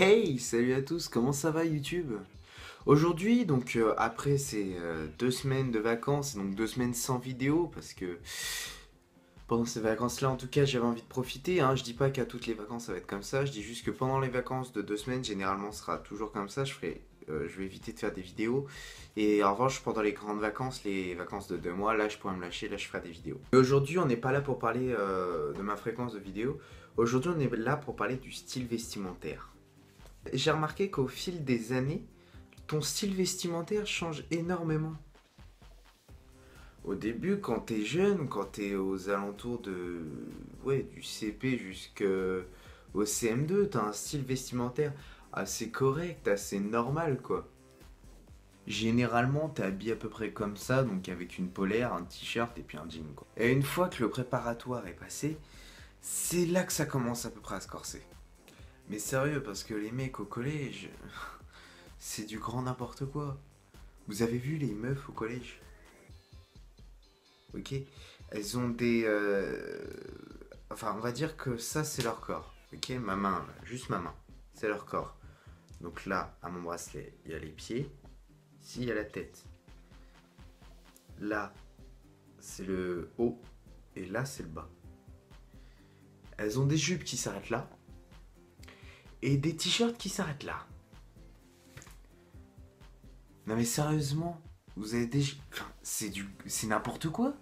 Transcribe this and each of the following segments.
Hey, salut à tous, comment ça va YouTube? Aujourd'hui, donc après ces 2 semaines de vacances, et donc 2 semaines sans vidéo, parce que pendant ces vacances-là, en tout cas, j'avais envie de profiter, hein. Je dis pas qu'à toutes les vacances ça va être comme ça, je dis juste que pendant les vacances de 2 semaines, généralement, ce sera toujours comme ça. Je vais éviter de faire des vidéos. Et en revanche, pendant les grandes vacances, les vacances de 2 mois, là, je pourrais me lâcher, là, je ferai des vidéos. Et aujourd'hui, on n'est pas là pour parler de ma fréquence de vidéos. Aujourd'hui, on est là pour parler du style vestimentaire. J'ai remarqué qu'au fil des années, ton style vestimentaire change énormément. Au début, quand t'es jeune, quand t'es aux alentours de, ouais, du CP jusqu'au CM2, t'as un style vestimentaire assez correct, assez normal, quoi. Généralement, t'es habillé à peu près comme ça, donc avec une polaire, un t-shirt et puis un jean, quoi. Et une fois que le préparatoire est passé, c'est là que ça commence à peu près à se corser. Mais sérieux, parce que les mecs au collège, c'est du grand n'importe quoi. Vous avez vu les meufs au collège? Ok? Elles ont des... Enfin, on va dire que ça, c'est leur corps. Ok? Ma main, là, juste ma main. C'est leur corps. Donc là, à mon bracelet, il y a les pieds. Ici, il y a la tête. Là, c'est le haut. Et là, c'est le bas. Elles ont des jupes qui s'arrêtent là. Et des t-shirts qui s'arrêtent là. Non mais sérieusement, vous avez des... Enfin, c'est n'importe quoi.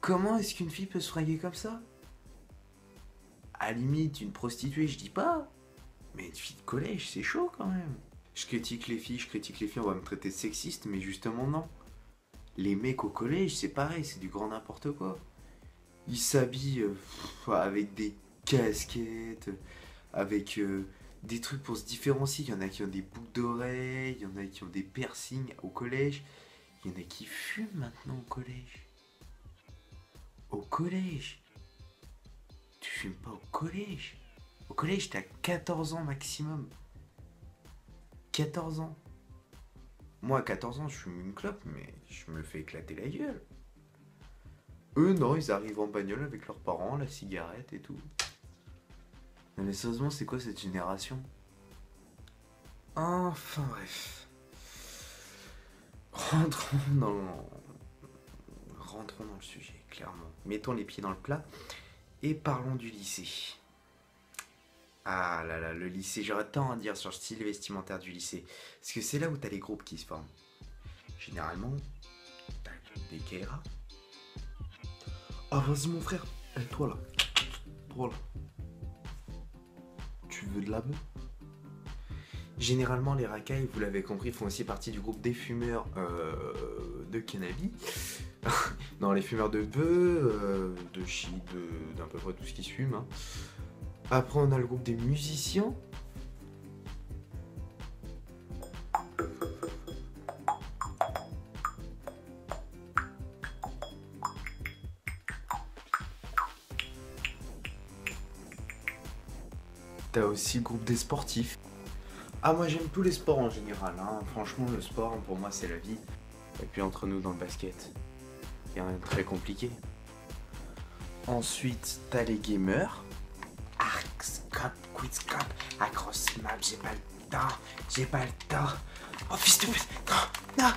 Comment est-ce qu'une fille peut se fringuer comme ça? À la limite, une prostituée, je dis pas. Mais une fille de collège, c'est chaud quand même. Je critique les filles, on va me traiter de sexiste, mais justement non. Les mecs au collège, c'est pareil, c'est du grand n'importe quoi. Ils s'habillent avec des casquettes, avec des trucs pour se différencier. Il y en a qui ont des boucles d'oreilles, il y en a qui ont des piercings au collège. Il y en a qui fument maintenant au collège. Au collège? Tu fumes pas au collège? Au collège, t'as 14 ans maximum. 14 ans. Moi, à 14 ans, je fume une clope, mais je me fais éclater la gueule. Eux, non, ils arrivent en bagnole avec leurs parents, la cigarette et tout. Non, mais sérieusement, c'est quoi cette génération? Enfin, bref. Rentrons dans... Rentrons dans le sujet, clairement. Mettons les pieds dans le plat et parlons du lycée. Ah là là, le lycée, j'aurais tant à dire sur le style vestimentaire du lycée. Parce que c'est là où t'as les groupes qui se forment. Généralement, t'as des Keira. Ah vas-y mon frère, toi là, toi là, tu veux de la bœuf? Généralement les racailles, vous l'avez compris, font aussi partie du groupe des fumeurs de cannabis. Non, les fumeurs de bœuf, de shit, d'à peu près tout ce qui se fume, hein. Après on a le groupe des musiciens. T'as aussi le groupe des sportifs. Ah moi j'aime tous les sports en général, hein. Franchement le sport pour moi c'est la vie. Et puis entre nous dans le basket, il y a rien de très compliqué. Ensuite t'as les gamers. Arc, scrap, quit scrap, accross map, j'ai pas le temps. Oh fils de pute, non, non,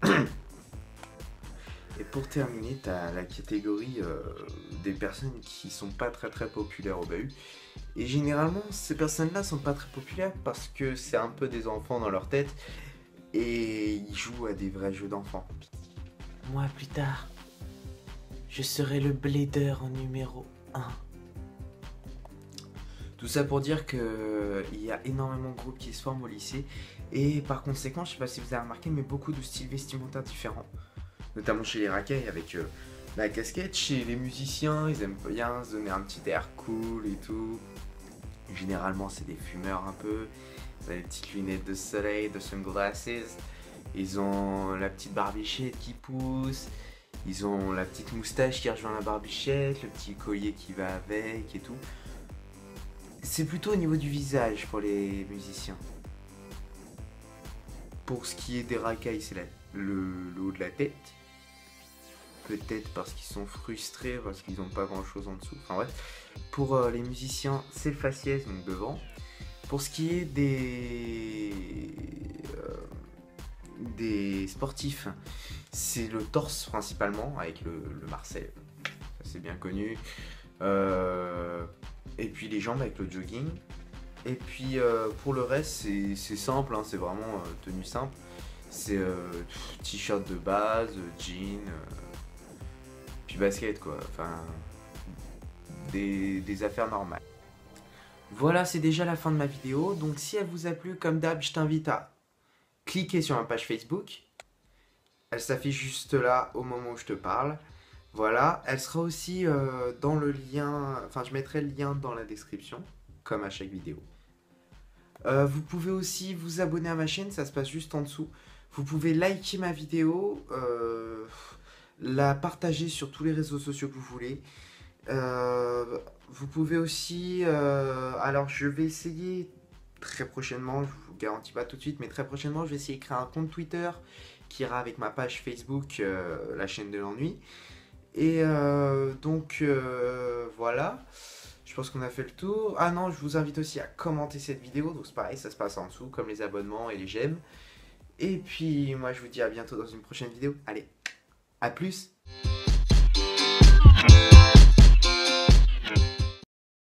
non. Et pour terminer, t'as la catégorie des personnes qui sont pas très populaires au bahut. Et généralement, ces personnes-là sont pas très populaires parce que c'est un peu des enfants dans leur tête et ils jouent à des vrais jeux d'enfants. Moi, plus tard, je serai le blader en numéro 1. Tout ça pour dire qu'il y a énormément de groupes qui se forment au lycée et par conséquent, je sais pas si vous avez remarqué, mais beaucoup de styles vestimentaires différents. Notamment chez les racailles avec la casquette, chez les musiciens, ils aiment bien se donner un petit air cool et tout. Généralement, c'est des fumeurs un peu. Ils ont des petites lunettes de soleil, de sunglasses. Ils ont la petite barbichette qui pousse. Ils ont la petite moustache qui rejoint la barbichette, le petit collier qui va avec et tout. C'est plutôt au niveau du visage pour les musiciens. Pour ce qui est des racailles, c'est le haut de la tête. peut-être parce qu'ils sont frustrés, parce qu'ils n'ont pas grand chose en dessous. Enfin bref, pour les musiciens, c'est le faciès, donc devant. Pour ce qui est des sportifs, c'est le torse principalement, avec le Marcel, ça c'est bien connu. Et puis les jambes avec le jogging. Et puis pour le reste, c'est simple, hein, c'est vraiment tenue simple. C'est t-shirt de base, jean, puis basket quoi. Enfin, des affaires normales. Voilà, c'est déjà la fin de ma vidéo. Donc si elle vous a plu, comme d'hab, je t'invite à cliquer sur ma page Facebook. Elle s'affiche juste là au moment où je te parle. Voilà, elle sera aussi dans le lien, enfin je mettrai le lien dans la description, comme à chaque vidéo. Vous pouvez aussi vous abonner à ma chaîne, ça se passe juste en dessous. Vous pouvez liker ma vidéo, la partager sur tous les réseaux sociaux que vous voulez. Vous pouvez aussi, alors je vais essayer très prochainement, je vous garantis pas tout de suite, mais très prochainement je vais essayer de créer un compte Twitter qui ira avec ma page Facebook, la chaîne de l'ennui. Et donc voilà, je pense qu'on a fait le tour. Ah non, je vous invite aussi à commenter cette vidéo, donc c'est pareil, ça se passe en dessous, comme les abonnements et les j'aime. Et puis moi je vous dis à bientôt dans une prochaine vidéo. Allez, à plus!